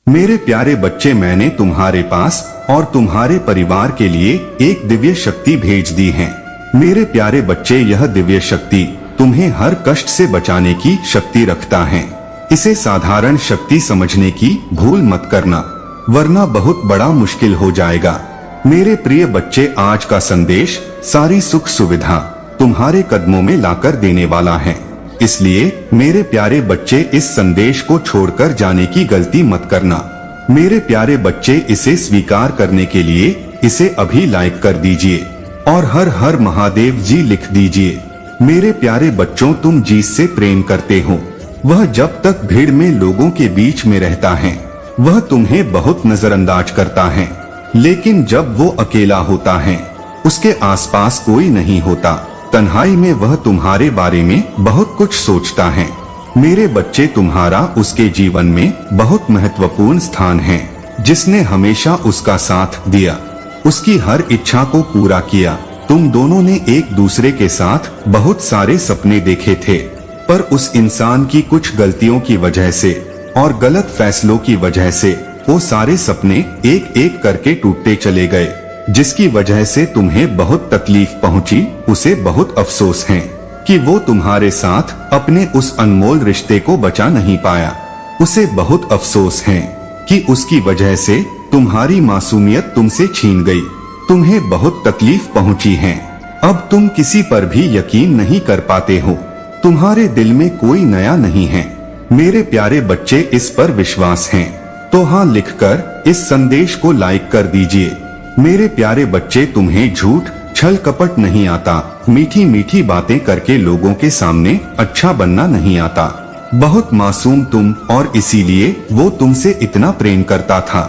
मेरे प्यारे बच्चे, मैंने तुम्हारे पास और तुम्हारे परिवार के लिए एक दिव्य शक्ति भेज दी है। मेरे प्यारे बच्चे, यह दिव्य शक्ति तुम्हें हर कष्ट से बचाने की शक्ति रखता है। इसे साधारण शक्ति समझने की भूल मत करना, वरना बहुत बड़ा मुश्किल हो जाएगा। मेरे प्रिय बच्चे, आज का संदेश सारी सुख सुविधा तुम्हारे कदमों में लाकर देने वाला है। इसलिए मेरे प्यारे बच्चे, इस संदेश को छोड़कर जाने की गलती मत करना। मेरे प्यारे बच्चे, इसे स्वीकार करने के लिए इसे अभी लाइक कर दीजिए और हर हर महादेव जी लिख दीजिए। मेरे प्यारे बच्चों, तुम जिससे प्रेम करते हो वह जब तक भीड़ में लोगों के बीच में रहता है वह तुम्हें बहुत नजरअंदाज करता है, लेकिन जब वो अकेला होता है, उसके आसपास कोई नहीं होता, तन्हाई में वह तुम्हारे बारे में बहुत कुछ सोचता है। मेरे बच्चे, तुम्हारा उसके जीवन में बहुत महत्वपूर्ण स्थान है। जिसने हमेशा उसका साथ दिया, उसकी हर इच्छा को पूरा किया। तुम दोनों ने एक दूसरे के साथ बहुत सारे सपने देखे थे, पर उस इंसान की कुछ गलतियों की वजह से और गलत फैसलों की वजह से वो सारे सपने एक एक करके टूटते चले गए, जिसकी वजह से तुम्हें बहुत तकलीफ पहुंची। उसे बहुत अफसोस है कि वो तुम्हारे साथ अपने उस अनमोल रिश्ते को बचा नहीं पाया। उसे बहुत अफसोस है कि उसकी वजह से तुम्हारी मासूमियत तुमसे छीन गई। तुम्हें बहुत तकलीफ पहुंची है। अब तुम किसी पर भी यकीन नहीं कर पाते हो। तुम्हारे दिल में कोई नया नहीं है। मेरे प्यारे बच्चे, इस पर विश्वास है तो हाँ लिखकर इस संदेश को लाइक कर दीजिए। मेरे प्यारे बच्चे, तुम्हें झूठ छल कपट नहीं आता, मीठी मीठी बातें करके लोगों के सामने अच्छा बनना नहीं आता। बहुत मासूम तुम, और इसीलिए वो तुमसे इतना प्रेम करता था।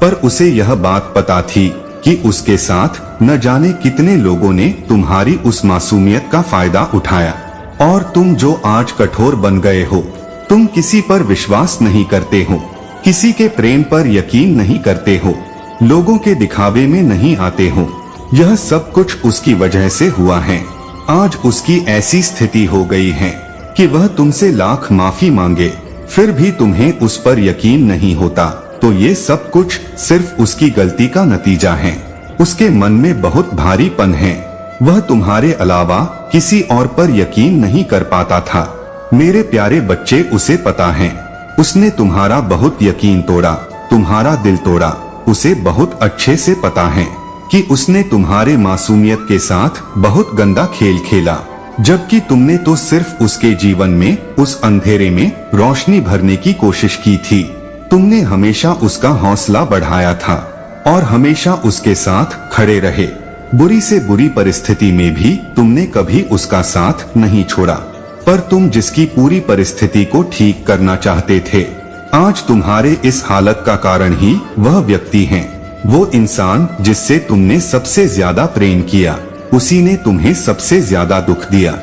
पर उसे यह बात पता थी कि उसके साथ न जाने कितने लोगों ने तुम्हारी उस मासूमियत का फायदा उठाया, और तुम जो आज कठोर बन गए हो। तुम किसी पर विश्वास नहीं करते हो, किसी के प्रेम पर यकीन नहीं करते हो, लोगों के दिखावे में नहीं आते हो। यह सब कुछ उसकी वजह से हुआ है। आज उसकी ऐसी स्थिति हो गई है कि वह तुमसे लाख माफी मांगे, फिर भी तुम्हें उस पर यकीन नहीं होता। तो ये सब कुछ सिर्फ उसकी गलती का नतीजा है। उसके मन में बहुत भारीपन है। वह तुम्हारे अलावा किसी और पर यकीन नहीं कर पाता था। मेरे प्यारे बच्चे, उसे पता है उसने तुम्हारा बहुत यकीन तोड़ा, तुम्हारा दिल तोड़ा। उसे बहुत अच्छे से पता है कि उसने तुम्हारे मासूमियत के साथ बहुत गंदा खेल खेला, जबकि तुमने तो सिर्फ उसके जीवन में उस अंधेरे में रोशनी भरने की कोशिश की थी। तुमने हमेशा उसका हौसला बढ़ाया था और हमेशा उसके साथ खड़े रहे। बुरी से बुरी परिस्थिति में भी तुमने कभी उसका साथ नहीं छोड़ा। पर तुम जिसकी पूरी परिस्थिति को ठीक करना चाहते थे, आज तुम्हारे इस हालत का कारण ही वह व्यक्ति है। वो इंसान जिससे तुमने सबसे ज्यादा प्रेम किया, उसी ने तुम्हें सबसे ज्यादा दुख दिया।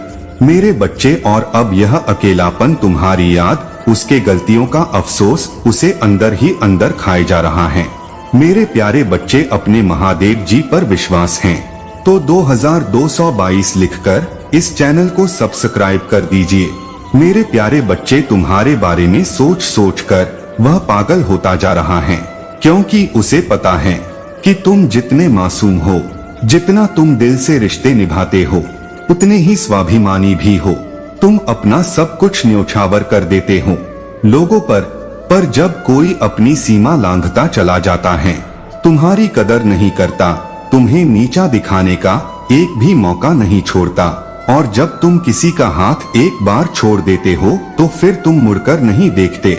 मेरे बच्चे, और अब यह अकेलापन, तुम्हारी याद, उसके गलतियों का अफसोस उसे अंदर ही अंदर खाए जा रहा है। मेरे प्यारे बच्चे, अपने महादेव जी पर विश्वास है तो 2222 लिखकर इस चैनल को सब्सक्राइब कर दीजिए। मेरे प्यारे बच्चे, तुम्हारे बारे में सोच सोच कर वह पागल होता जा रहा है, क्योंकि उसे पता है कि तुम जितने मासूम हो, जितना तुम दिल से रिश्ते निभाते हो, उतने ही स्वाभिमानी भी हो। तुम अपना सब कुछ न्योछावर कर देते हो लोगों पर जब कोई अपनी सीमा लांघता चला जाता है, तुम्हारी कदर नहीं करता, तुम्हें नीचा दिखाने का एक भी मौका नहीं छोड़ता, और जब तुम किसी का हाथ एक बार छोड़ देते हो तो फिर तुम मुड़कर नहीं देखते।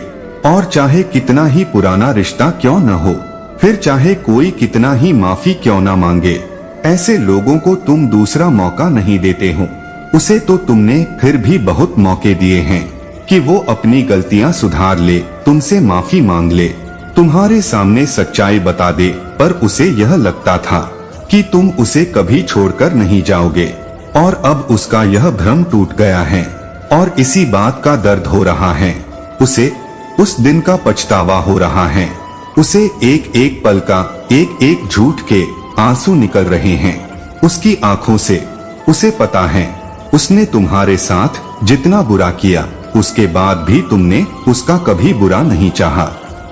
और चाहे कितना ही पुराना रिश्ता क्यों न हो, फिर चाहे कोई कितना ही माफी क्यों न मांगे, ऐसे लोगों को तुम दूसरा मौका नहीं देते हो। उसे तो तुमने फिर भी बहुत मौके दिए हैं कि वो अपनी गलतियां सुधार ले, तुमसे माफी मांग ले, तुम्हारे सामने सच्चाई बता दे। पर उसे यह लगता था कि तुम उसे कभी छोड़कर नहीं जाओगे, और अब उसका यह भ्रम टूट गया है और इसी बात का दर्द हो रहा है। उसे उस दिन का पछतावा हो रहा है। उसे एक एक पल का एक एक झूठ के आंसू निकल रहे हैं उसकी आंखों से। उसे पता है उसने तुम्हारे साथ जितना बुरा किया, उसके बाद भी तुमने उसका कभी बुरा नहीं चाहा।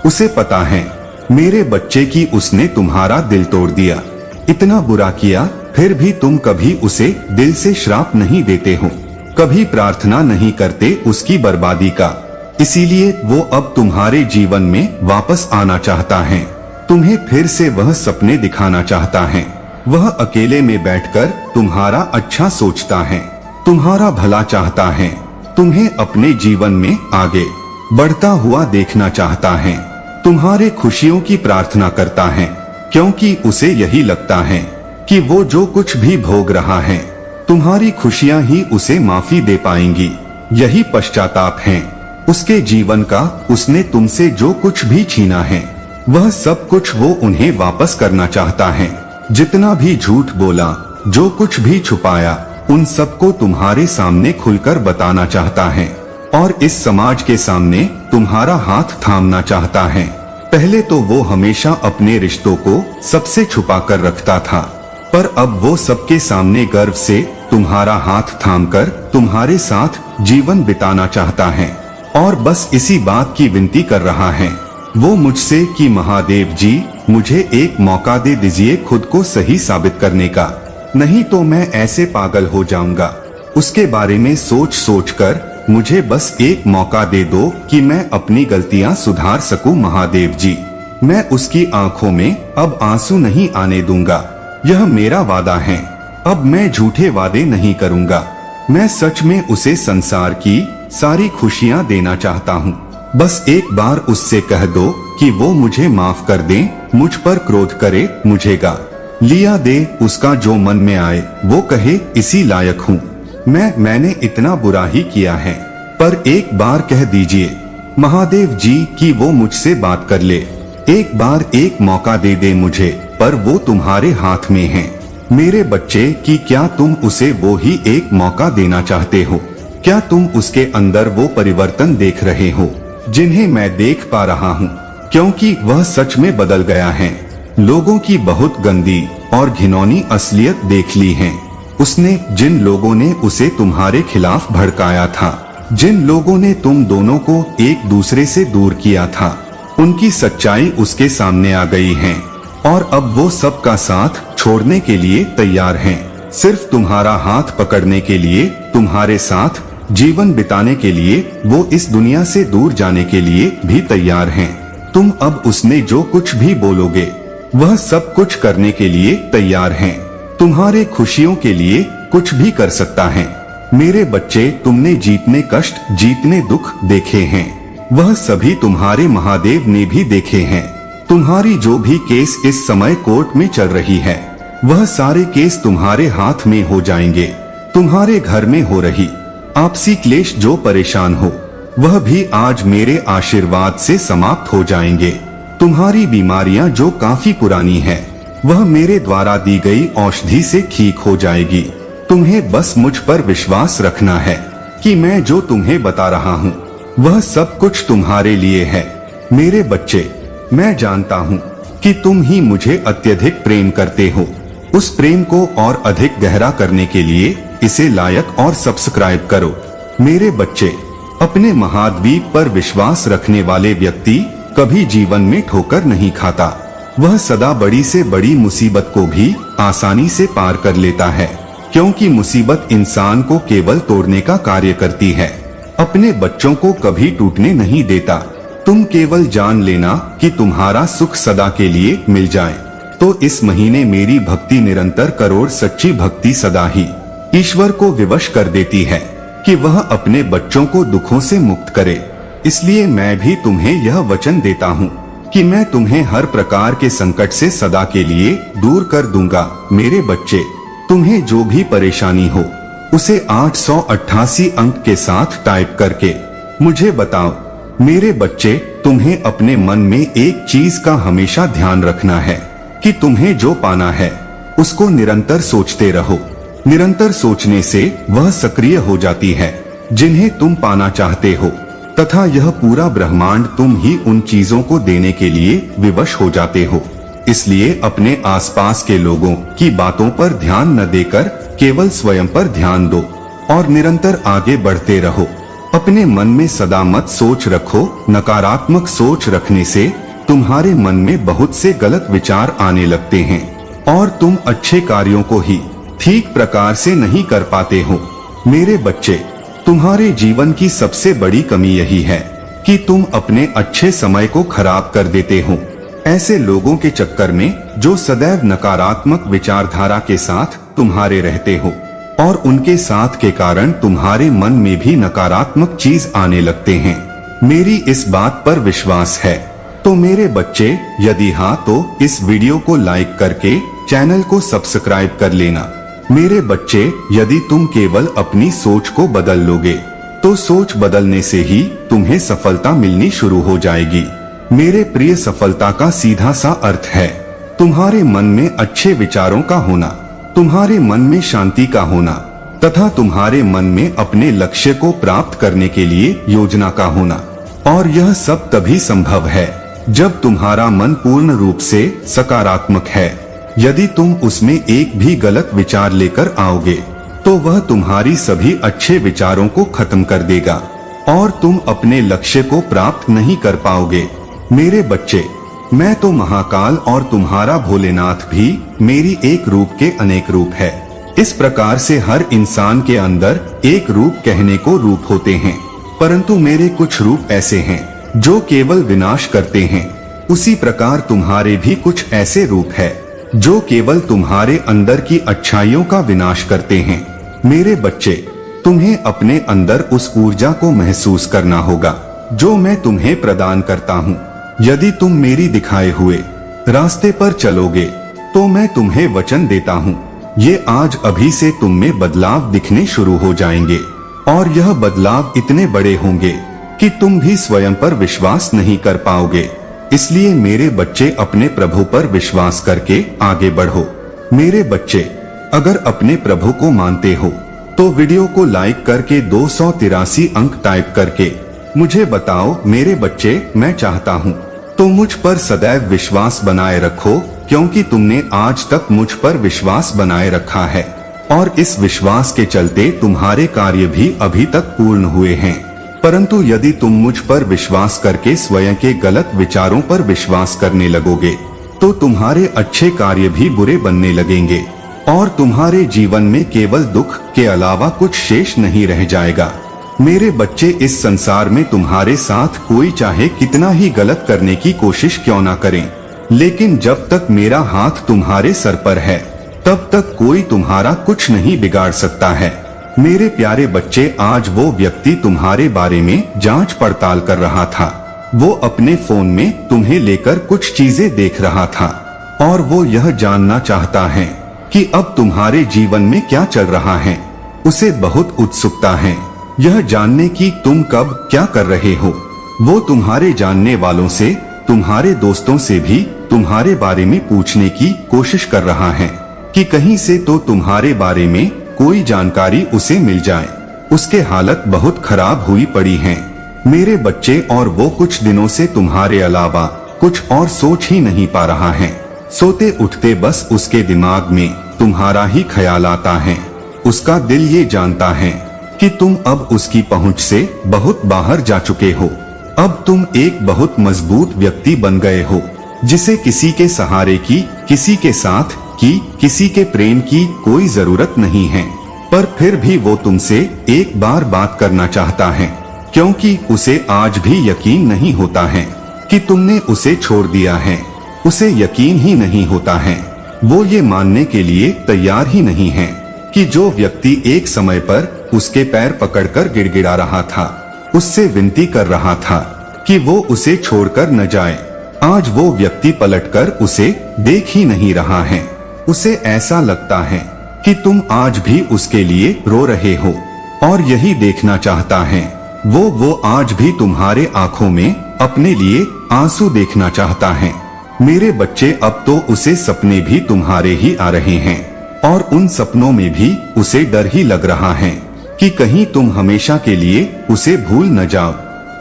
उसे पता है मेरे बच्चे की उसने तुम्हारा दिल तोड़ दिया, इतना बुरा किया, फिर भी तुम कभी उसे दिल से श्राप नहीं देते हो, कभी प्रार्थना नहीं करते उसकी बर्बादी का। इसीलिए वो अब तुम्हारे जीवन में वापस आना चाहता है, तुम्हें फिर से वह सपने दिखाना चाहता है। वह अकेले में बैठकर तुम्हारा अच्छा सोचता है, तुम्हारा भला चाहता है, तुम्हें अपने जीवन में आगे बढ़ता हुआ देखना चाहता है, तुम्हारे खुशियों की प्रार्थना करता है, क्योंकि उसे यही लगता है कि वो जो कुछ भी भोग रहा है तुम्हारी खुशियां ही उसे माफी दे पाएंगी। यही पश्चाताप है उसके जीवन का। उसने तुमसे जो कुछ भी छीना है वह सब कुछ वो उन्हें वापस करना चाहता है। जितना भी झूठ बोला, जो कुछ भी छुपाया, उन सबको तुम्हारे सामने खुलकर बताना चाहता है और इस समाज के सामने तुम्हारा हाथ थामना चाहता है। पहले तो वो हमेशा अपने रिश्तों को सबसे छुपा कर रखता था, पर अब वो सबके सामने गर्व से तुम्हारा हाथ थामकर तुम्हारे साथ जीवन बिताना चाहता है और बस इसी बात की विनती कर रहा है वो मुझसे कि महादेव जी मुझे एक मौका दे दीजिए खुद को सही साबित करने का, नहीं तो मैं ऐसे पागल हो जाऊंगा। उसके बारे में सोच सोच कर मुझे बस एक मौका दे दो कि मैं अपनी गलतियां सुधार सकूं महादेव जी। मैं उसकी आंखों में अब आंसू नहीं आने दूंगा, यह मेरा वादा है। अब मैं झूठे वादे नहीं करूंगा, मैं सच में उसे संसार की सारी खुशियां देना चाहता हूँ। बस एक बार उससे कह दो कि वो मुझे माफ कर दे, मुझ पर क्रोध करे, मुझेगा लिया दे, उसका जो मन में आए वो कहे इसी लायक हूँ। मैंने इतना बुरा ही किया है, पर एक बार कह दीजिए महादेव जी कि वो मुझसे बात कर ले। एक बार एक मौका दे दे मुझे, पर वो तुम्हारे हाथ में है मेरे बच्चे कि क्या तुम उसे वो ही एक मौका देना चाहते हो? क्या तुम उसके अंदर वो परिवर्तन देख रहे हो जिन्हें मैं देख पा रहा हूँ? क्योंकि वह सच में बदल गया है। लोगों की बहुत गंदी और घिनौनी असलियत देख ली है उसने। जिन लोगों ने उसे तुम्हारे खिलाफ भड़काया था, जिन लोगों ने तुम दोनों को एक दूसरे से दूर किया था, उनकी सच्चाई उसके सामने आ गई है और अब वो सबका साथ छोड़ने के लिए तैयार हैं। सिर्फ तुम्हारा हाथ पकड़ने के लिए, तुम्हारे साथ जीवन बिताने के लिए, वो इस दुनिया से दूर जाने के लिए भी तैयार हैं। तुम अब उसने जो कुछ भी बोलोगे वह सब कुछ करने के लिए तैयार हैं। तुम्हारे खुशियों के लिए कुछ भी कर सकता है। मेरे बच्चे, तुमने जीतने कष्ट, जीतने दुख देखे हैं, वह सभी तुम्हारे महादेव ने भी देखे हैं। तुम्हारी जो भी केस इस समय कोर्ट में चल रही है वह सारे केस तुम्हारे हाथ में हो जाएंगे। तुम्हारे घर में हो रही आपसी क्लेश जो परेशान हो वह भी आज मेरे आशीर्वाद से समाप्त हो जाएंगे। तुम्हारी बीमारियां जो काफी पुरानी है वह मेरे द्वारा दी गई औषधि से ठीक हो जाएगी। तुम्हें बस मुझ पर विश्वास रखना है कि मैं जो तुम्हें बता रहा हूँ वह सब कुछ तुम्हारे लिए है। मेरे बच्चे, मैं जानता हूँ कि तुम ही मुझे अत्यधिक प्रेम करते हो। उस प्रेम को और अधिक गहरा करने के लिए इसे लाइक और सब्सक्राइब करो। मेरे बच्चे, अपने महाद्वीप पर विश्वास रखने वाले व्यक्ति कभी जीवन में ठोकर नहीं खाता। वह सदा बड़ी से बड़ी मुसीबत को भी आसानी से पार कर लेता है, क्योंकि मुसीबत इंसान को केवल तोड़ने का कार्य करती है, अपने बच्चों को कभी टूटने नहीं देता। तुम केवल जान लेना कि तुम्हारा सुख सदा के लिए मिल जाए तो इस महीने मेरी भक्ति निरंतर करोड़ सच्ची भक्ति सदा ही ईश्वर को विवश कर देती है कि वह अपने बच्चों को दुखों से मुक्त करे। इसलिए मैं भी तुम्हें यह वचन देता हूँ कि मैं तुम्हें हर प्रकार के संकट से सदा के लिए दूर कर दूंगा। मेरे बच्चे, तुम्हें जो भी परेशानी हो उसे 888 अंक के साथ टाइप करके मुझे बताओ। मेरे बच्चे, तुम्हें अपने मन में एक चीज का हमेशा ध्यान रखना है कि तुम्हें जो पाना है उसको निरंतर सोचते रहो। निरंतर सोचने से वह सक्रिय हो जाती है जिन्हें तुम पाना चाहते हो, तथा यह पूरा ब्रह्मांड तुम ही उन चीजों को देने के लिए विवश हो जाते हो। इसलिए अपने आसपास के लोगों की बातों पर ध्यान न देकर केवल स्वयं पर ध्यान दो और निरंतर आगे बढ़ते रहो। अपने मन में सदा मत सोच रखो। नकारात्मक सोच रखने से तुम्हारे मन में बहुत से गलत विचार आने लगते हैं और तुम अच्छे कार्यों को ही ठीक प्रकार से नहीं कर पाते हो। मेरे बच्चे, तुम्हारे जीवन की सबसे बड़ी कमी यही है कि तुम अपने अच्छे समय को खराब कर देते हो ऐसे लोगों के चक्कर में जो सदैव नकारात्मक विचारधारा के साथ तुम्हारे रहते हो, और उनके साथ के कारण तुम्हारे मन में भी नकारात्मक चीज आने लगते हैं। मेरी इस बात पर विश्वास है तो मेरे बच्चे, यदि हाँ तो इस वीडियो को लाइक करके चैनल को सब्सक्राइब कर लेना। मेरे बच्चे, यदि तुम केवल अपनी सोच को बदल लोगे तो सोच बदलने से ही तुम्हें सफलता मिलनी शुरू हो जाएगी। मेरे प्रिय, सफलता का सीधा सा अर्थ है तुम्हारे मन में अच्छे विचारों का होना, तुम्हारे मन में शांति का होना तथा तुम्हारे मन में अपने लक्ष्य को प्राप्त करने के लिए योजना का होना। और यह सब तभी संभव है जब तुम्हारा मन पूर्ण रूप से सकारात्मक है। यदि तुम उसमें एक भी गलत विचार लेकर आओगे तो वह तुम्हारी सभी अच्छे विचारों को खत्म कर देगा और तुम अपने लक्ष्य को प्राप्त नहीं कर पाओगे। मेरे बच्चे, मैं तो महाकाल और तुम्हारा भोलेनाथ भी मेरी एक रूप के अनेक रूप है। इस प्रकार से हर इंसान के अंदर एक रूप कहने को रूप होते हैं, परंतु मेरे कुछ रूप ऐसे हैं जो केवल विनाश करते हैं। उसी प्रकार तुम्हारे भी कुछ ऐसे रूप है जो केवल तुम्हारे अंदर की अच्छाइयों का विनाश करते हैं। मेरे बच्चे, तुम्हें अपने अंदर उस ऊर्जा को महसूस करना होगा जो मैं तुम्हें प्रदान करता हूँ। यदि तुम मेरी दिखाए हुए रास्ते पर चलोगे तो मैं तुम्हें वचन देता हूँ, ये आज अभी से तुम में बदलाव दिखने शुरू हो जाएंगे और यह बदलाव इतने बड़े होंगे कि तुम भी स्वयं पर विश्वास नहीं कर पाओगे। इसलिए मेरे बच्चे, अपने प्रभु पर विश्वास करके आगे बढ़ो। मेरे बच्चे, अगर अपने प्रभु को मानते हो तो वीडियो को लाइक करके 283 अंक टाइप करके मुझे बताओ। मेरे बच्चे, मैं चाहता हूँ तो मुझ पर सदैव विश्वास बनाए रखो, क्योंकि तुमने आज तक मुझ पर विश्वास बनाए रखा है और इस विश्वास के चलते तुम्हारे कार्य भी अभी तक पूर्ण हुए हैं। परंतु यदि तुम मुझ पर विश्वास करके स्वयं के गलत विचारों पर विश्वास करने लगोगे तो तुम्हारे अच्छे कार्य भी बुरे बनने लगेंगे और तुम्हारे जीवन में केवल दुख के अलावा कुछ शेष नहीं रह जाएगा। मेरे बच्चे, इस संसार में तुम्हारे साथ कोई चाहे कितना ही गलत करने की कोशिश क्यों ना करें, लेकिन जब तक मेरा हाथ तुम्हारे सर पर है तब तक कोई तुम्हारा कुछ नहीं बिगाड़ सकता है। मेरे प्यारे बच्चे, आज वो व्यक्ति तुम्हारे बारे में जांच पड़ताल कर रहा था। वो अपने फोन में तुम्हें लेकर कुछ चीजें देख रहा था और वो यह जानना चाहता है कि अब तुम्हारे जीवन में क्या चल रहा है। उसे बहुत उत्सुकता है यह जानने की तुम कब क्या कर रहे हो। वो तुम्हारे जानने वालों से, तुम्हारे दोस्तों से भी तुम्हारे बारे में पूछने की कोशिश कर रहा है कि कहीं से तो तुम्हारे बारे में कोई जानकारी उसे मिल जाए। उसके हालत बहुत खराब हुई पड़ी है मेरे बच्चे, और वो कुछ दिनों से तुम्हारे अलावा कुछ और सोच ही नहीं पा रहा है। सोते उठते बस उसके दिमाग में तुम्हारा ही ख्याल आता है। उसका दिल ये जानता है कि तुम अब उसकी पहुंच से बहुत बाहर जा चुके हो। अब तुम एक बहुत मजबूत व्यक्ति बन गए हो जिसे किसी के सहारे की, किसी के साथ की, किसी के प्रेम की कोई जरूरत नहीं है। पर फिर भी वो तुमसे एक बार बात करना चाहता है, क्योंकि उसे आज भी यकीन नहीं होता है कि तुमने उसे छोड़ दिया है। उसे यकीन ही नहीं होता है, वो ये मानने के लिए तैयार ही नहीं है कि जो व्यक्ति एक समय पर उसके पैर पकड़कर गिड़गिड़ा रहा था, उससे विनती कर रहा था कि वो उसे छोड़कर न जाए, आज वो व्यक्ति पलटकर उसे देख ही नहीं रहा है। उसे ऐसा लगता है कि तुम आज भी उसके लिए रो रहे हो और यही देखना चाहता है। वो आज भी तुम्हारे आंखों में अपने लिए आंसू देखना चाहता है। मेरे बच्चे, अब तो उसे सपने भी तुम्हारे ही आ रहे हैं और उन सपनों में भी उसे डर ही लग रहा है कि कहीं तुम हमेशा के लिए उसे भूल न जाओ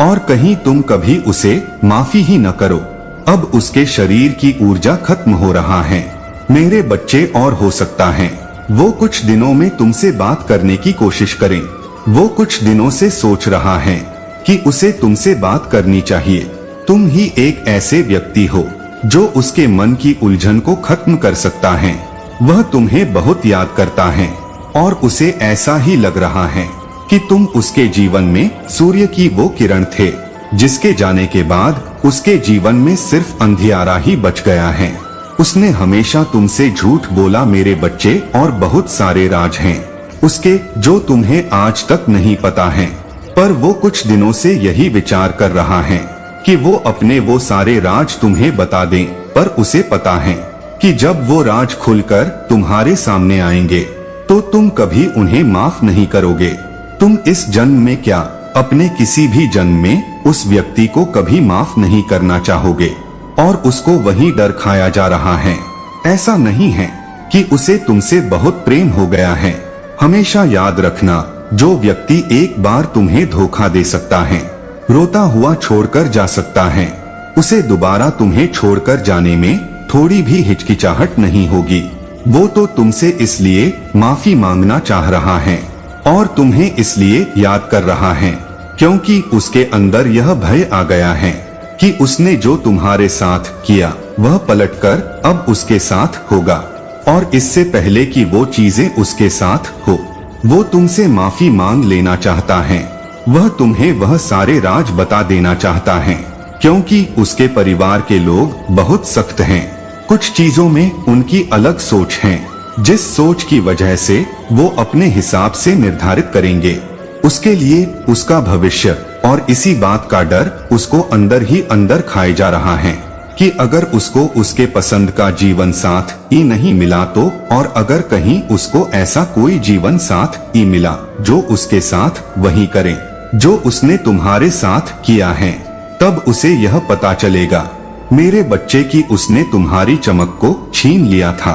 और कहीं तुम कभी उसे माफी ही न करो। अब उसके शरीर की ऊर्जा खत्म हो रहा है मेरे बच्चे, और हो सकता है वो कुछ दिनों में तुमसे बात करने की कोशिश करें, वो कुछ दिनों से सोच रहा है कि उसे तुमसे बात करनी चाहिए। तुम ही एक ऐसे व्यक्ति हो जो उसके मन की उलझन को खत्म कर सकता है। वह तुम्हें बहुत याद करता है और उसे ऐसा ही लग रहा है कि तुम उसके जीवन में सूर्य की वो किरण थे जिसके जाने के बाद उसके जीवन में सिर्फ अंधियारा ही बच गया है। उसने हमेशा तुमसे झूठ बोला मेरे बच्चे, और बहुत सारे राज हैं उसके जो तुम्हें आज तक नहीं पता है। पर वो कुछ दिनों से यही विचार कर रहा है कि वो अपने वो सारे राज तुम्हें बता दें, पर उसे पता है कि जब वो राज खुलकर तुम्हारे सामने आएंगे तो तुम कभी उन्हें माफ नहीं करोगे। तुम इस जन्म में क्या अपने किसी भी जन्म में उस व्यक्ति को कभी माफ नहीं करना चाहोगे और उसको वही डर खाया जा रहा है। ऐसा नहीं है कि उसे तुमसे बहुत प्रेम हो गया है। हमेशा याद रखना, जो व्यक्ति एक बार तुम्हें धोखा दे सकता है, रोता हुआ छोड़कर जा सकता है, उसे दोबारा तुम्हें छोड़कर जाने में थोड़ी भी हिचकिचाहट नहीं होगी। वो तो तुमसे इसलिए माफी मांगना चाह रहा है और तुम्हें इसलिए याद कर रहा है क्योंकि उसके अंदर यह भय आ गया है कि उसने जो तुम्हारे साथ किया वह पलटकर अब उसके साथ होगा, और इससे पहले कि वो चीजें उसके साथ हो वो तुमसे माफी मांग लेना चाहता है। वह तुम्हें वह सारे राज बता देना चाहता है क्योंकि उसके परिवार के लोग बहुत सख्त हैं। कुछ चीजों में उनकी अलग सोच है, जिस सोच की वजह से वो अपने हिसाब से निर्धारित करेंगे उसके लिए उसका भविष्य, और इसी बात का डर उसको अंदर ही अंदर खाए जा रहा है कि अगर उसको उसके पसंद का जीवन साथ ही नहीं मिला तो, और अगर कहीं उसको ऐसा कोई जीवन साथ ही मिला जो उसके साथ वही करे जो उसने तुम्हारे साथ किया है, तब उसे यह पता चलेगा मेरे बच्चे की उसने तुम्हारी चमक को छीन लिया था।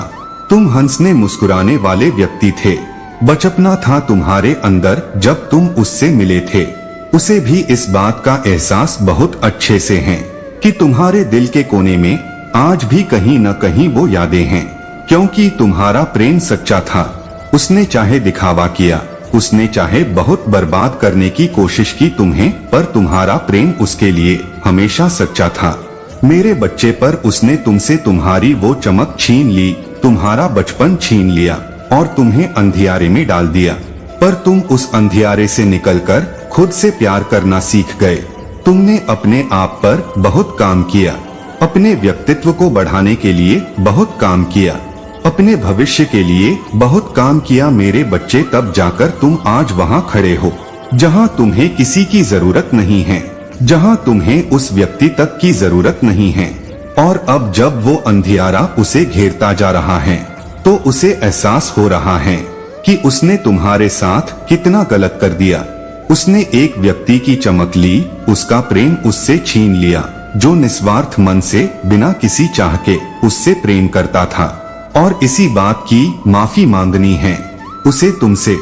तुम हंसने मुस्कुराने वाले व्यक्ति थे, बचपना था तुम्हारे अंदर जब तुम उससे मिले थे। उसे भी इस बात का एहसास बहुत अच्छे से है कि तुम्हारे दिल के कोने में आज भी कहीं न कहीं वो यादें हैं, क्योंकि तुम्हारा प्रेम सच्चा था। उसने चाहे दिखावा किया, उसने चाहे बहुत बर्बाद करने की कोशिश की तुम्हें, पर तुम्हारा प्रेम उसके लिए हमेशा सच्चा था। मेरे बच्चे, पर उसने तुमसे तुम्हारी वो चमक छीन ली, तुम्हारा बचपन छीन लिया और तुम्हें अंधियारे में डाल दिया। पर तुम उस अंधियारे से निकलकर खुद से प्यार करना सीख गए। तुमने अपने आप पर बहुत काम किया, अपने व्यक्तित्व को बढ़ाने के लिए बहुत काम किया, अपने भविष्य के लिए बहुत काम किया मेरे बच्चे। तब जाकर तुम आज वहाँ खड़े हो जहाँ तुम्हें किसी की जरूरत नहीं है, जहाँ तुम्हें उस व्यक्ति तक की जरूरत नहीं है। और अब जब वो अंधियारा उसे घेरता जा रहा है तो उसे एहसास हो रहा है कि उसने तुम्हारे साथ कितना गलत कर दिया। उसने एक व्यक्ति की चमक ली, उसका प्रेम उससे छीन लिया जो निस्वार्थ मन से बिना किसी चाह के उससे प्रेम करता था, और इसी बात की माफी मांगनी है उसे तुमसे,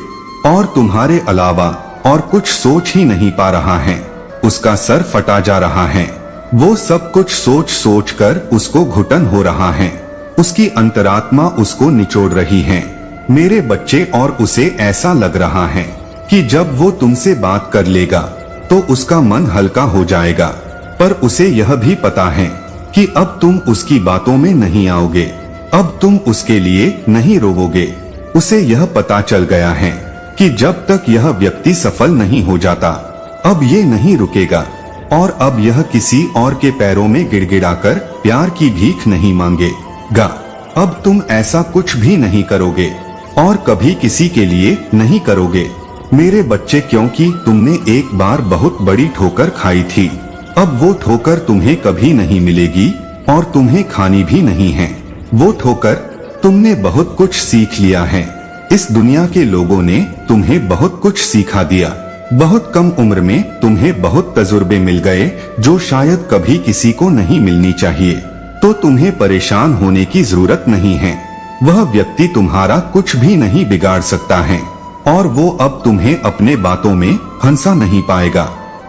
और तुम्हारे अलावा और कुछ सोच ही नहीं पा रहा है। उसका सर फटा जा रहा है, वो सब कुछ सोच सोच कर उसको घुटन हो रहा है, उसकी अंतरात्मा उसको निचोड़ रही है मेरे बच्चे। और उसे ऐसा लग रहा है कि जब वो तुमसे बात कर लेगा तो उसका मन हल्का हो जाएगा, पर उसे यह भी पता है कि अब तुम उसकी बातों में नहीं आओगे, अब तुम उसके लिए नहीं रोवोगे। उसे यह पता चल गया है कि जब तक यह व्यक्ति सफल नहीं हो जाता अब ये नहीं रुकेगा, और अब यह किसी और के पैरों में गिड़गिड़ाकर प्यार की भीख नहीं मांगेगा। अब तुम ऐसा कुछ भी नहीं करोगे और कभी किसी के लिए नहीं करोगे मेरे बच्चे, क्योंकि तुमने एक बार बहुत बड़ी ठोकर खाई थी। अब वो ठोकर तुम्हें कभी नहीं मिलेगी और तुम्हें खानी भी नहीं है। वो ठोकर तुमने बहुत कुछ सीख लिया है। इस दुनिया के लोगों ने तुम्हें बहुत कुछ सिखा दिया। बहुत कम उम्र में तुम्हें बहुत तजुर्बे मिल गए जो शायद कभी किसी को नहीं मिलनी चाहिए। तो तुम्हें परेशान होने की जरूरत नहीं है। वह व्यक्ति तुम्हारा कुछ भी नहीं बिगाड़ सकता है और वो अब तुम्हें अपने बातों में फंसा नहीं पाएगा।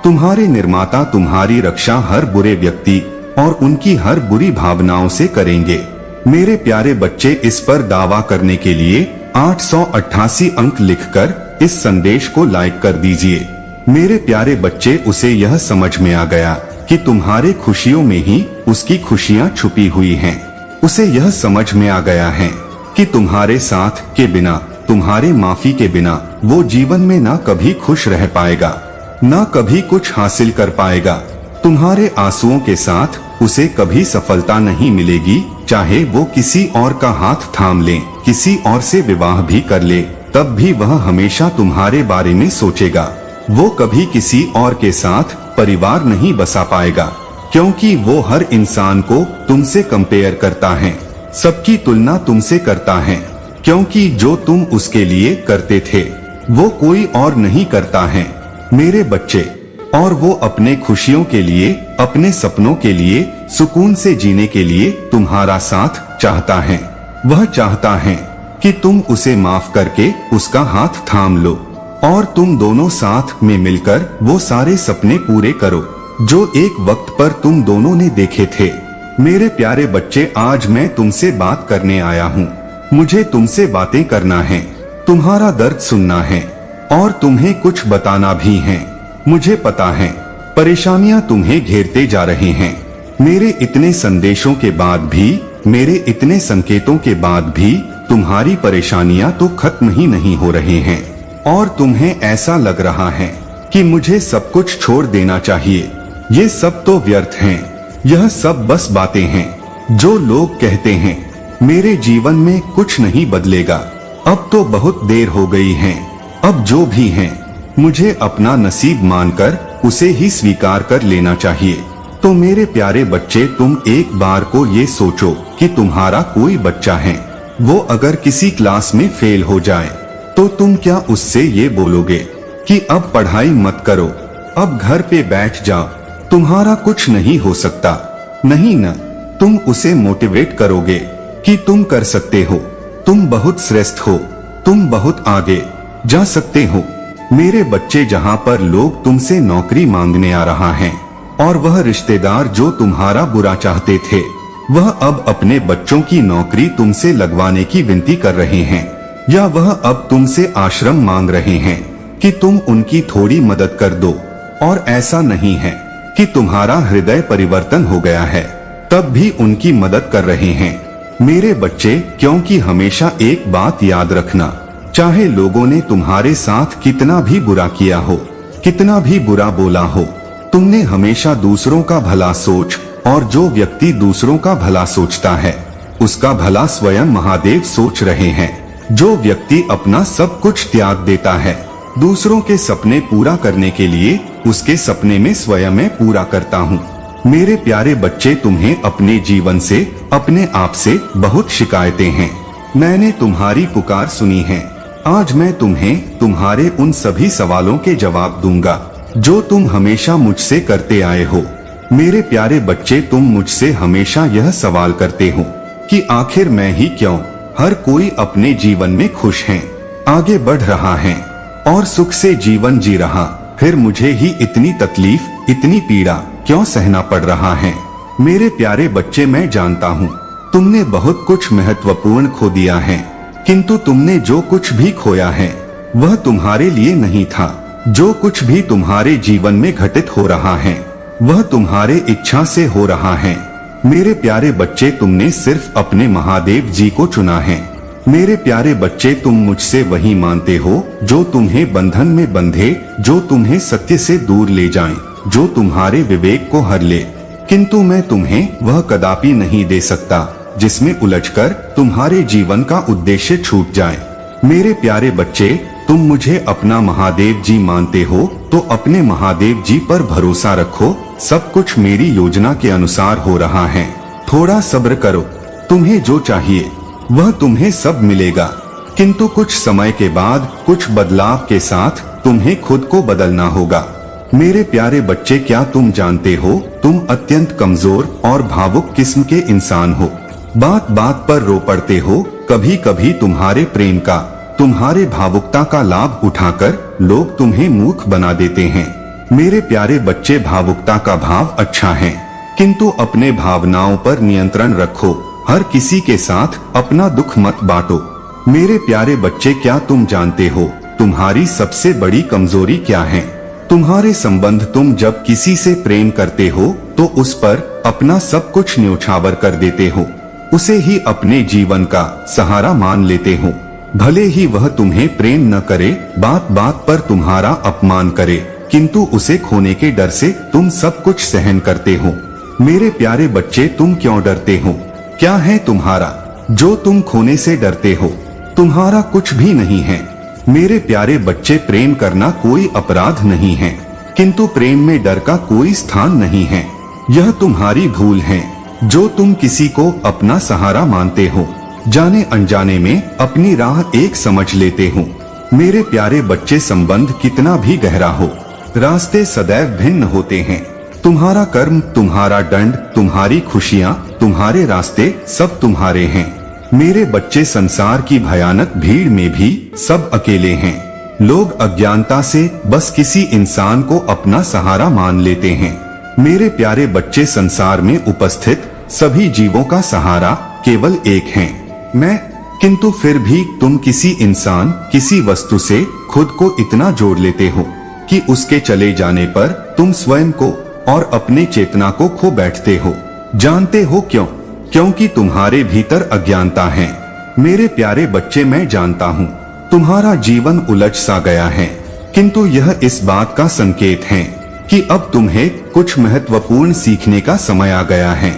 तुम्हारे निर्माता तुम्हारी रक्षा हर बुरे व्यक्ति और उनकी हर बुरी भावनाओं से करेंगे मेरे प्यारे बच्चे। इस पर दावा करने के लिए 888 अंक लिखकर इस संदेश को लाइक कर दीजिए। मेरे प्यारे बच्चे, उसे यह समझ में आ गया कि तुम्हारे खुशियों में ही उसकी खुशियाँ छुपी हुई हैं। उसे यह समझ में आ गया है कि तुम्हारे साथ के बिना, तुम्हारे माफी के बिना वो जीवन में ना कभी खुश रह पाएगा, ना कभी कुछ हासिल कर पाएगा। तुम्हारे आंसुओं के साथ उसे कभी सफलता नहीं मिलेगी, चाहे वो किसी और का हाथ थाम ले, किसी और से विवाह भी कर ले, तब भी वह हमेशा तुम्हारे बारे में सोचेगा। वो कभी किसी और के साथ परिवार नहीं बसा पाएगा, क्योंकि वो हर इंसान को तुमसे कंपेयर करता है, सबकी तुलना तुमसे करता है, क्योंकि जो तुम उसके लिए करते थे वो कोई और नहीं करता है मेरे बच्चे। और वो अपने खुशियों के लिए, अपने सपनों के लिए, सुकून से जीने के लिए तुम्हारा साथ चाहता है। वह चाहता है कि तुम उसे माफ करके उसका हाथ थाम लो और तुम दोनों साथ में मिलकर वो सारे सपने पूरे करो जो एक वक्त पर तुम दोनों ने देखे थे। मेरे प्यारे बच्चे, आज मैं तुमसे बात करने आया हूँ। मुझे तुमसे बातें करना है, तुम्हारा दर्द सुनना है और तुम्हें कुछ बताना भी है। मुझे पता है परेशानियां तुम्हें घेरते जा रहे हैं। मेरे इतने संदेशों के बाद भी, मेरे इतने संकेतों के बाद भी तुम्हारी परेशानियां तो खत्म ही नहीं हो रहे हैं और तुम्हें ऐसा लग रहा है कि मुझे सब कुछ छोड़ देना चाहिए। ये सब तो व्यर्थ हैं, यह सब बस बातें हैं जो लोग कहते हैं। मेरे जीवन में कुछ नहीं बदलेगा, अब तो बहुत देर हो गई है। अब जो भी है मुझे अपना नसीब मानकर उसे ही स्वीकार कर लेना चाहिए। तो मेरे प्यारे बच्चे, तुम एक बार को ये सोचो कि तुम्हारा कोई बच्चा है, वो अगर किसी क्लास में फेल हो जाए तो तुम क्या उससे ये बोलोगे कि अब पढ़ाई मत करो, अब घर पे बैठ जाओ, तुम्हारा कुछ नहीं हो सकता? नहीं न, तुम उसे मोटिवेट करोगे कि तुम कर सकते हो, तुम बहुत श्रेष्ठ हो, तुम बहुत आगे जा सकते हो। मेरे बच्चे, जहाँ पर लोग तुमसे नौकरी मांगने आ रहा है और वह रिश्तेदार जो तुम्हारा बुरा चाहते थे, वह अब अपने बच्चों की नौकरी तुमसे लगवाने की विनती कर रहे हैं, या वह अब तुमसे आश्रम मांग रहे हैं कि तुम उनकी थोड़ी मदद कर दो। और ऐसा नहीं है कि तुम्हारा हृदय परिवर्तन हो गया है तब भी उनकी मदद कर रहे हैं मेरे बच्चे, क्योंकि हमेशा एक बात याद रखना, चाहे लोगों ने तुम्हारे साथ कितना भी बुरा किया हो, कितना भी बुरा बोला हो, तुमने हमेशा दूसरों का भला सोच, और जो व्यक्ति दूसरों का भला सोचता है उसका भला स्वयं महादेव सोच रहे हैं। जो व्यक्ति अपना सब कुछ त्याग देता है दूसरों के सपने पूरा करने के लिए, उसके सपने में स्वयं मैं पूरा करता हूँ। मेरे प्यारे बच्चे, तुम्हें अपने जीवन से, अपने आप से बहुत शिकायतें हैं। मैंने तुम्हारी पुकार सुनी है। आज मैं तुम्हें तुम्हारे उन सभी सवालों के जवाब दूंगा जो तुम हमेशा मुझसे करते आए हो। मेरे प्यारे बच्चे, तुम मुझसे हमेशा यह सवाल करते हो कि आखिर मैं ही क्यों? हर कोई अपने जीवन में खुश है, आगे बढ़ रहा है और सुख से जीवन जी रहा, फिर मुझे ही इतनी तकलीफ, इतनी पीड़ा क्यों सहना पड़ रहा है? मेरे प्यारे बच्चे, मैं जानता हूँ तुमने बहुत कुछ महत्वपूर्ण खो दिया है, किंतु तुमने जो कुछ भी खोया है वह तुम्हारे लिए नहीं था। जो कुछ भी तुम्हारे जीवन में घटित हो रहा है वह तुम्हारे इच्छा से हो रहा है। मेरे प्यारे बच्चे, तुमने सिर्फ अपने महादेव जी को चुना है। मेरे प्यारे बच्चे, तुम मुझसे वही मानते हो जो तुम्हें बंधन में बंधे, जो तुम्हें सत्य से दूर ले जाए, जो तुम्हारे विवेक को हर ले, किंतु मैं तुम्हें वह कदापि नहीं दे सकता जिसमें उलझकर तुम्हारे जीवन का उद्देश्य छूट जाए। मेरे प्यारे बच्चे, तुम मुझे अपना महादेव जी मानते हो तो अपने महादेव जी पर भरोसा रखो। सब कुछ मेरी योजना के अनुसार हो रहा है, थोड़ा सब्र करो। तुम्हें जो चाहिए वह तुम्हें सब मिलेगा, किंतु कुछ समय के बाद, कुछ बदलाव के साथ तुम्हें खुद को बदलना होगा। मेरे प्यारे बच्चे, क्या तुम जानते हो तुम अत्यंत कमजोर और भावुक किस्म के इंसान हो। बात बात पर रो पड़ते हो। कभी कभी तुम्हारे प्रेम का, तुम्हारे भावुकता का लाभ उठाकर लोग तुम्हें मूर्ख बना देते हैं। मेरे प्यारे बच्चे, भावुकता का भाव अच्छा है, किंतु अपने भावनाओं पर नियंत्रण रखो। हर किसी के साथ अपना दुख मत बांटो। मेरे प्यारे बच्चे, क्या तुम जानते हो तुम्हारी सबसे बड़ी कमजोरी क्या है। तुम्हारे संबंध, तुम जब किसी से प्रेम करते हो तो उस पर अपना सब कुछ न्योछावर कर देते हो, उसे ही अपने जीवन का सहारा मान लेते हो। भले ही वह तुम्हें प्रेम न करे, बात बात पर तुम्हारा अपमान करे, किंतु उसे खोने के डर से तुम सब कुछ सहन करते हो। मेरे प्यारे बच्चे, तुम क्यों डरते हो? क्या है तुम्हारा जो तुम खोने से डरते हो? तुम्हारा कुछ भी नहीं है। मेरे प्यारे बच्चे, प्रेम करना कोई अपराध नहीं है, किंतु प्रेम में डर का कोई स्थान नहीं है। यह तुम्हारी भूल है जो तुम किसी को अपना सहारा मानते हो, जाने अनजाने में अपनी राह एक समझ लेते हो। मेरे प्यारे बच्चे, संबंध कितना भी गहरा हो, रास्ते सदैव भिन्न होते हैं। तुम्हारा कर्म, तुम्हारा दंड, तुम्हारी खुशियाँ, तुम्हारे रास्ते सब तुम्हारे हैं। मेरे बच्चे, संसार की भयानक भीड़ में भी सब अकेले हैं। लोग अज्ञानता से बस किसी इंसान को अपना सहारा मान लेते हैं। मेरे प्यारे बच्चे, संसार में उपस्थित सभी जीवों का सहारा केवल एक है, मैं। किंतु फिर भी तुम किसी इंसान, किसी वस्तु से खुद को इतना जोड़ लेते हो कि उसके चले जाने पर तुम स्वयं को और अपने चेतना को खो बैठते हो। जानते हो क्यों? क्योंकि तुम्हारे भीतर अज्ञानता है। मेरे प्यारे बच्चे, मैं जानता हूँ तुम्हारा जीवन उलझ सा गया है, किंतु यह इस बात का संकेत है कि अब तुम्हें कुछ महत्वपूर्ण सीखने का समय आ गया है।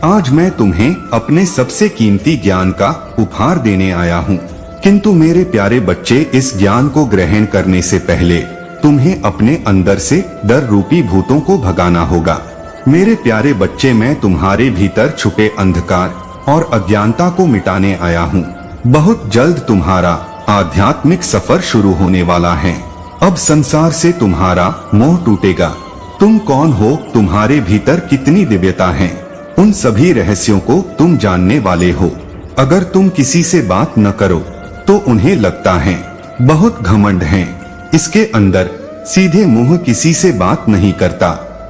आज मैं तुम्हें अपने सबसे कीमती ज्ञान का उपहार देने आया हूँ, किंतु मेरे प्यारे बच्चे, इस ज्ञान को ग्रहण करने से पहले तुम्हें अपने अंदर से डर रूपी भूतों को भगाना होगा। मेरे प्यारे बच्चे, मैं तुम्हारे भीतर छुपे अंधकार और अज्ञानता को मिटाने आया हूँ। बहुत जल्द तुम्हारा आध्यात्मिक सफर शुरू होने वाला है। अब संसार से तुम्हारा मोह टूटेगा। तुम कौन हो, तुम्हारे भीतर कितनी दिव्यता है, उन सभी रहस्यों को तुम जानने वाले हो। अगर तुम किसी से बात न करो तो उन्हें लगता है बहुत घमंड है। इसके अंदर सीधे मुंह किसी से बात नहीं करता,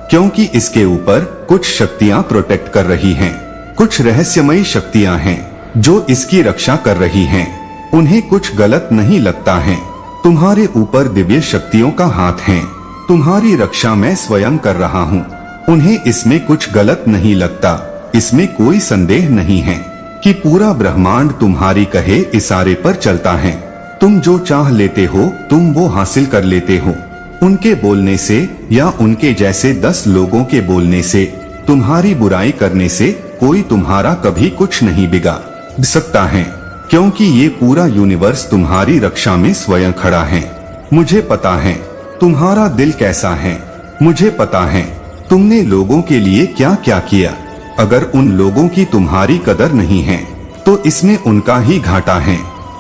क्योंकि इसके ऊपर कुछ शक्तियां प्रोटेक्ट कर रही हैं। कुछ रहस्यमयी शक्तियां हैं जो इसकी रक्षा कर रही हैं। उन्हें कुछ गलत नहीं लगता है। तुम्हारे ऊपर दिव्य शक्तियों का हाथ है। तुम्हारी रक्षा मैं स्वयं कर रहा हूँ। उन्हें इसमें कुछ गलत नहीं लगता। इसमें कोई संदेह नहीं है कि पूरा ब्रह्मांड तुम्हारी कहे इशारे पर चलता है। तुम जो चाह लेते हो तुम वो हासिल कर लेते हो। उनके बोलने से या उनके जैसे 10 लोगों के बोलने से, तुम्हारी बुराई करने से कोई तुम्हारा कभी कुछ नहीं बिगाड़ सकता है, क्योंकि ये पूरा यूनिवर्स तुम्हारी रक्षा में स्वयं खड़ा है। मुझे पता है तुम्हारा दिल कैसा है। मुझे पता है तुमने लोगों के लिए क्या क्या किया। अगर उन लोगों की तुम्हारी कदर नहीं है तो इसमें उनका ही घाटा है।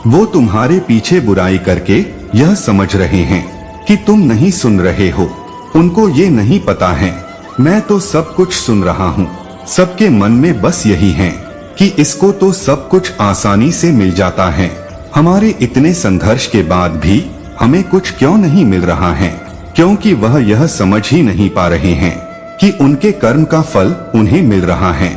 वो तुम्हारे पीछे बुराई करके यह समझ रहे हैं कि तुम नहीं सुन रहे हो। उनको ये नहीं पता है, मैं तो सब कुछ सुन रहा हूँ। सबके मन में बस यही है कि इसको तो सब कुछ आसानी से मिल जाता है। हमारे इतने संघर्ष के बाद भी हमें कुछ क्यों नहीं मिल रहा है? क्योंकि वह यह समझ ही नहीं पा रहे हैं कि उनके कर्म का फल उन्हें मिल रहा है।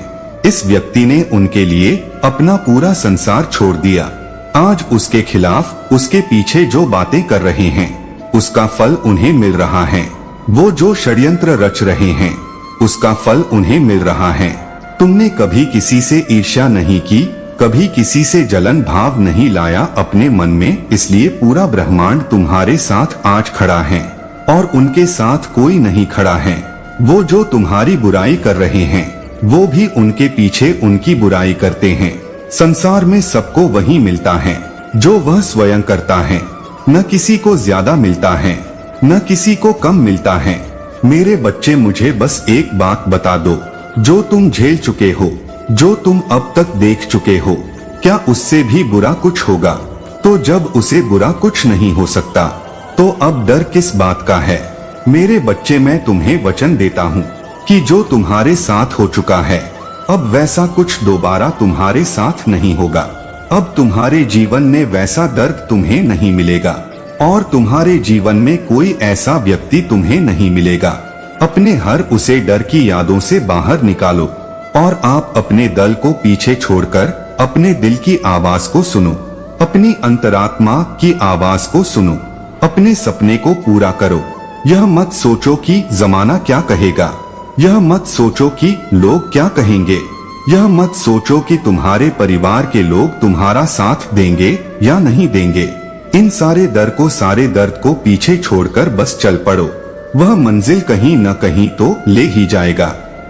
इस व्यक्ति ने उनके लिए अपना पूरा संसार छोड़ दिया। आज उसके खिलाफ, उसके पीछे जो बातें कर रहे हैं, उसका फल उन्हें मिल रहा है। वो जो षड्यंत्र रच रहे हैं, उसका फल उन्हें मिल रहा है। तुमने कभी किसी से ईर्ष्या नहीं की, कभी किसी से जलन भाव नहीं लाया अपने मन में, इसलिए पूरा ब्रह्मांड तुम्हारे साथ आज खड़ा है और उनके साथ कोई नहीं खड़ा है। वो जो तुम्हारी बुराई कर रहे हैं, वो भी उनके पीछे उनकी बुराई करते हैं। संसार में सबको वही मिलता है जो वह स्वयं करता है। न किसी को ज्यादा मिलता है, न किसी को कम मिलता है। मेरे बच्चे, मुझे बस एक बात बता दो, जो तुम झेल चुके हो, जो तुम अब तक देख चुके हो, क्या उससे भी बुरा कुछ होगा? तो जब उसे बुरा कुछ नहीं हो सकता, तो अब डर किस बात का है? मेरे बच्चे, मैं तुम्हें वचन देता हूँ कि जो तुम्हारे साथ हो चुका है, अब वैसा कुछ दोबारा तुम्हारे साथ नहीं होगा। अब तुम्हारे जीवन में वैसा दर्द तुम्हें नहीं मिलेगा और तुम्हारे जीवन में कोई ऐसा व्यक्ति तुम्हें नहीं मिलेगा। अपने हर उसे डर की यादों से बाहर निकालो और आप अपने दल को पीछे छोड़कर अपने दिल की आवाज को सुनो, अपनी अंतरात्मा की आवाज को सुनो। अपने सपने को पूरा करो। यह मत सोचो कि जमाना क्या कहेगा, यह मत सोचो कि लोग क्या कहेंगे, यह मत सोचो कि तुम्हारे परिवार के लोग तुम्हारा साथ देंगे या नहीं देंगे। इन सारे दर्द को पीछे छोड़कर बस चल पड़ो। वह मंजिल कहीं न कहीं तो ले ही जाएगा,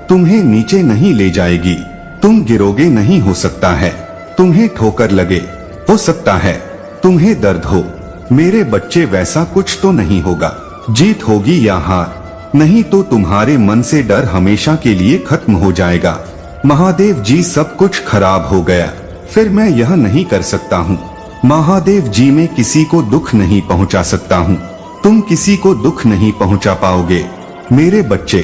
तुम्हें नीचे नहीं ले जाएगी। तुम गिरोगे नहीं, हो सकता है तुम्हें ठोकर लगे, हो सकता है तुम्हें दर्द हो। मेरे बच्चे, वैसा कुछ तो नहीं होगा। जीत होगी या हार, नहीं तो तुम्हारे मन से डर हमेशा के लिए खत्म हो जाएगा। महादेव जी, सब कुछ खराब हो गया, फिर मैं यह नहीं कर सकता हूँ। महादेव जी, मैं किसी को दुख नहीं पहुँचा सकता हूँ, तुम किसी को दुख नहीं पहुँचा पाओगे। मेरे बच्चे,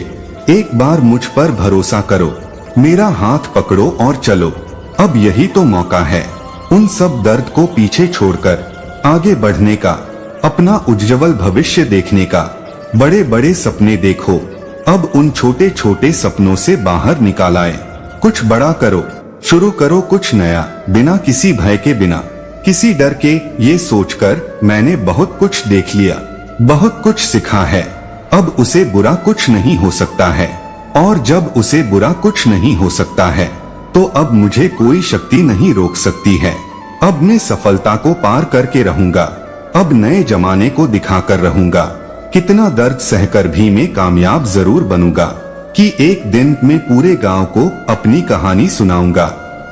एक बार मुझ पर भरोसा करो, मेरा हाथ पकड़ो और चलो। अब यही तो मौका है उन सब दर्द को पीछे छोड़कर आगे बढ़ने का, अपना उज्जवल भविष्य देखने का। बड़े बड़े सपने देखो, अब उन छोटे छोटे सपनों से बाहर निकाल आए। कुछ बड़ा करो, शुरू करो कुछ नया, बिना किसी भय के, बिना किसी डर के। ये सोचकर मैंने बहुत कुछ देख लिया, बहुत कुछ सीखा है। अब उसे बुरा कुछ नहीं हो सकता है, और जब उसे बुरा कुछ नहीं हो सकता है तो अब मुझे कोई शक्ति नहीं रोक सकती है। अब मैं सफलता को पार करके रहूंगा, अब नए जमाने को दिखाकर रहूंगा। कितना दर्द सहकर भी मैं कामयाब जरूर बनूंगा, कि एक दिन मैं पूरे गांव को अपनी कहानी सुनाऊंगा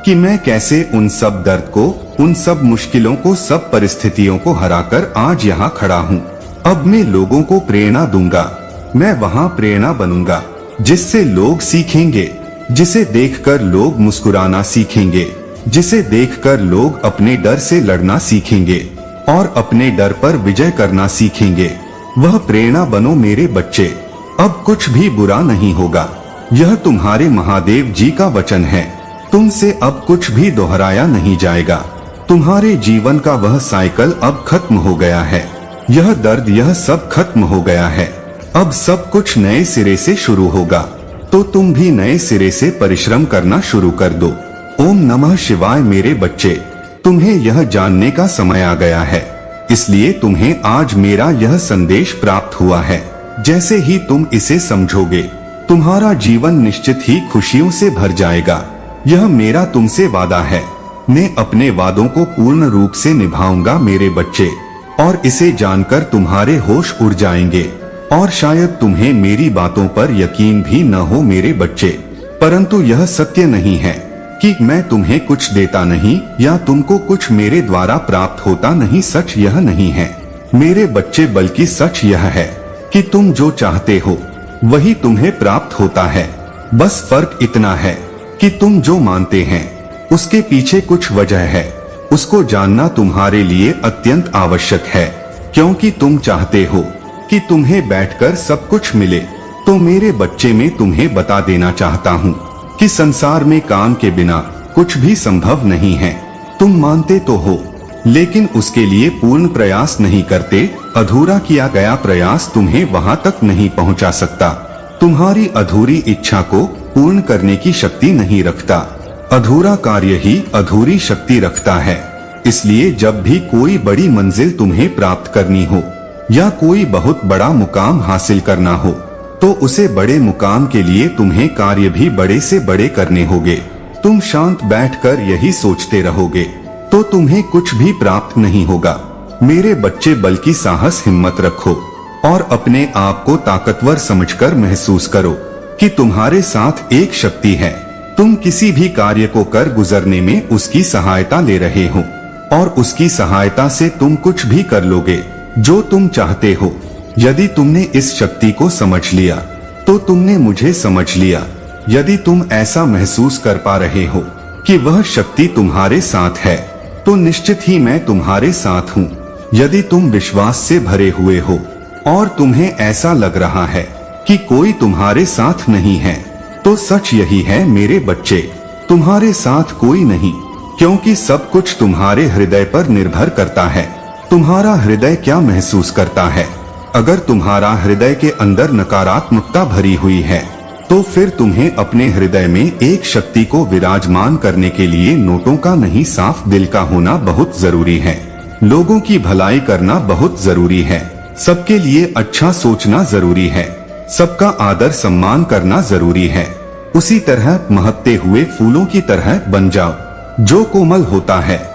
कि मैं कैसे उन सब दर्द को, उन सब मुश्किलों को, सब परिस्थितियों को हराकर आज यहाँ खड़ा हूँ। अब मैं लोगों को प्रेरणा दूंगा, मैं वहाँ प्रेरणा बनूंगा जिससे लोग सीखेंगे, जिसे देखकर लोग मुस्कुराना सीखेंगे, जिसे देखकर लोग अपने डर से लड़ना सीखेंगे और अपने डर पर विजय करना सीखेंगे। वह प्रेरणा बनो मेरे बच्चे, अब कुछ भी बुरा नहीं होगा। यह तुम्हारे महादेव जी का वचन है, तुमसे अब कुछ भी दोहराया नहीं जाएगा। तुम्हारे जीवन का वह साइकिल अब खत्म हो गया है, यह दर्द, यह सब खत्म हो गया है। अब सब कुछ नए सिरे से शुरू होगा, तो तुम भी नए सिरे से परिश्रम करना शुरू कर दो। ओम नमः शिवाय। मेरे बच्चे, तुम्हें यह जानने का समय आ गया है, इसलिए तुम्हें आज मेरा यह संदेश प्राप्त हुआ है। जैसे ही तुम इसे समझोगे, तुम्हारा जीवन निश्चित ही खुशियों से भर जाएगा। यह मेरा तुमसे वादा है, मैं अपने वादों को पूर्ण रूप से निभाऊंगा मेरे बच्चे। और इसे जानकर तुम्हारे होश उड़ जाएंगे, और शायद तुम्हें मेरी बातों पर यकीन भी न हो मेरे बच्चे, परंतु यह सत्य नहीं है कि मैं तुम्हें कुछ देता नहीं या तुमको कुछ मेरे द्वारा प्राप्त होता नहीं। सच यह नहीं है मेरे बच्चे, बल्कि सच यह है कि तुम जो चाहते हो वही तुम्हें प्राप्त होता है। बस फर्क इतना है कि तुम जो मानते हैं उसके पीछे कुछ वजह है, उसको जानना तुम्हारे लिए अत्यंत आवश्यक है। क्योंकि तुम चाहते हो कि तुम्हें बैठकर सब कुछ मिले, तो मेरे बच्चे, मैं तुम्हें बता देना चाहता हूँ कि संसार में काम के बिना कुछ भी संभव नहीं है। तुम मानते तो हो, लेकिन उसके लिए पूर्ण प्रयास नहीं करते। अधूरा किया गया प्रयास तुम्हें वहाँ तक नहीं पहुँचा सकता। तुम्हारी अधूरी इच्छा को पूर्ण करने की शक्ति नहीं रखता। अधूरा कार्य ही अधूरी शक्ति रखता है। इसलिए जब भी कोई बड़ी मंजिल तुम्हें प्राप्त करनी हो या कोई बहुत बड़ा मुकाम हासिल करना हो, तो उसे बड़े मुकाम के लिए तुम्हें कार्य भी बड़े से बड़े करने होंगे। तुम शांत बैठकर यही सोचते रहोगे तो तुम्हें कुछ भी प्राप्त नहीं होगा मेरे बच्चे, बल्कि साहस, हिम्मत रखो और अपने आप को ताकतवर समझकर महसूस करो कि तुम्हारे साथ एक शक्ति है। तुम किसी भी कार्य को कर गुजरने में उसकी सहायता ले रहे हो, और उसकी सहायता से तुम कुछ भी कर लोगे जो तुम चाहते हो। यदि तुमने इस शक्ति को समझ लिया तो तुमने मुझे समझ लिया। यदि तुम ऐसा महसूस कर पा रहे हो कि वह शक्ति तुम्हारे साथ है, तो निश्चित ही मैं तुम्हारे साथ हूँ। यदि तुम विश्वास से भरे हुए हो और तुम्हें ऐसा लग रहा है कि कोई तुम्हारे साथ नहीं है, तो सच यही है मेरे बच्चे, तुम्हारे साथ कोई नहीं, क्योंकि सब कुछ तुम्हारे हृदय पर निर्भर करता है। तुम्हारा हृदय क्या महसूस करता है? अगर तुम्हारा हृदय के अंदर नकारात्मकता भरी हुई है, तो फिर तुम्हें अपने हृदय में एक शक्ति को विराजमान करने के लिए नोटों का नहीं, साफ दिल का होना बहुत जरूरी है। लोगों की भलाई करना बहुत जरूरी है। सबके लिए अच्छा सोचना जरूरी है। सबका आदर सम्मान करना जरूरी है। उसी तरह महकते हुए फूलों की तरह बन जाओ। जो कोमल होता है